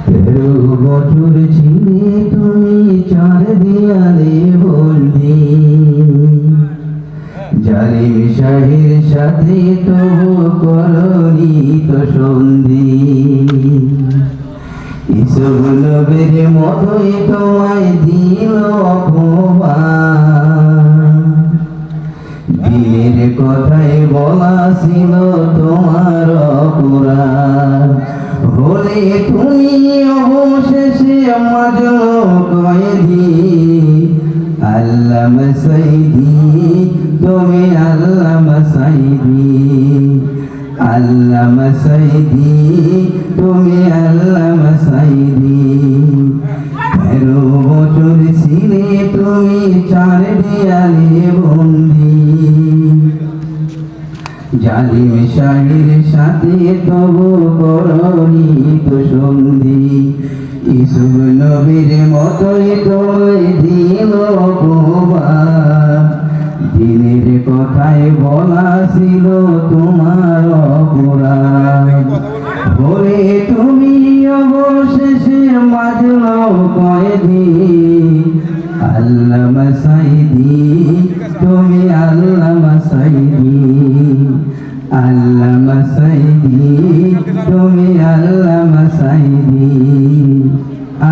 13 বছর ছিলে তুমি চার দেয়ালে বন্দি, জালিম শাহের সাথে তবু করনি তো সন্ধি। ইসুফ নবীর মতোই তোমায় দিল অপমান, দিনের কথাই বলা ছিল তোমার অপরাধ। হলে তুমি অবশেষে মাজলুম কয়েদি, আল্লামা সাইদি তুমি আল্লামা সাইদি, আল্লামা সাইদি তুমি আল্লামা সাইদি। 13 বছর ছিলে তুমি চার দেয়ালে বন্দি, জালিম শাহের সাথে তবু করনি তো সন্ধি। ইসুফ নবীর মতোই তোমায় দিল অপমান, দিনের কথায় বলা ছিল তোমার অপরাধ। বলে তুমি অবশেষে মাজলুম কয়েদি, আল্লামা সাইদি তুমি আল্লামা সাইদি, আল্লামা সাইদি তুমি আল্লামা সাইদি,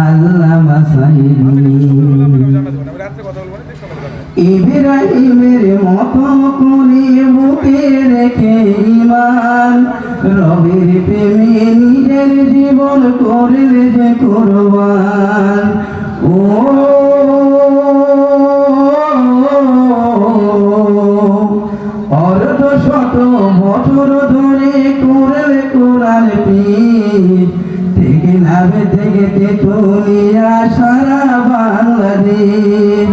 আল্লামা সাইদি। ইব্রাহিমের মতো করে বুকে রেখে ঈমান, রবের প্রেমে নিজের জীবন করলে যে কুরবান। ও অর্ধশত বছর ধরে করলে কোরআন পীর, থেকে নামে থেকে তেতুলিয়া সারা বাংলাদেশ।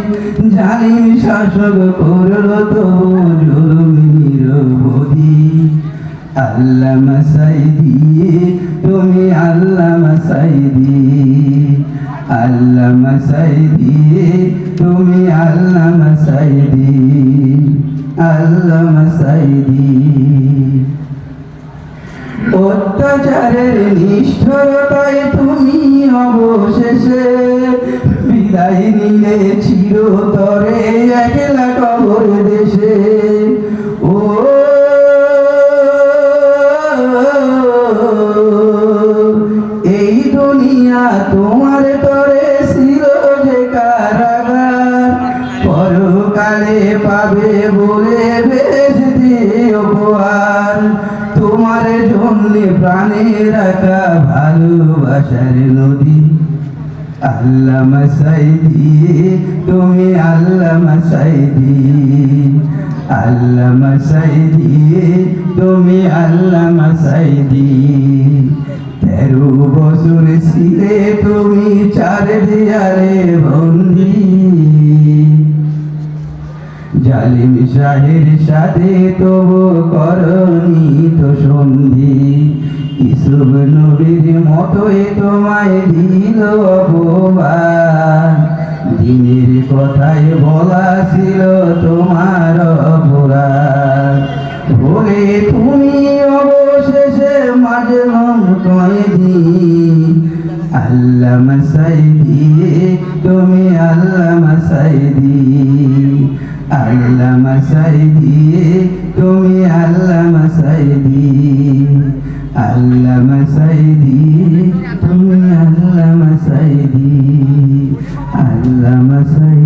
জালিম শাসক করলো তবু জুলুম নিরবধি, আল্লামা সাইদি তুমি আল্লামা সাইদি, আল্লামা সাইদি তুমি আল্লামা সাইদি, আল্লামা সাইদি। অত্যাচারের নিষ্ঠুরতায় তুমি অবশেষে বিদায় নিলে চিরতরে একলা কবর দেশে। ও এই দুনিয়া তোমার তরে ছিল যে কারাগার, পরকালে পাবে বলে বেহেশতি উপহার। তোমার জন্য প্রাণে রাখা ভালোবাসার নদী, আল্লামা সাইদি তুমি আল্লামা সাইদি, আল্লামা সাইদি তুমি আল্লামা সাইদি। 13 বছর ছিলে তুমি চার দেয়ালে বন্দি, জালিম শাহের সাথে তবু করনি তো সন্ধি। ইসুফ নবীর মতোই তোমায় দিল অপমান, দিনের কথায় বলা ছিল তোমার অপরাধ। বলে তুমি অবশেষে মাজলুম কয়েদি, আল্লামা সাইদি তুমি আল্লামা সাইদি, আল্লামা সাইদি তুমি আল্লামা সাইদি, আল্লামা সাইদি তুমি আল্লামা সাইদি, আল্লামা সাইদি।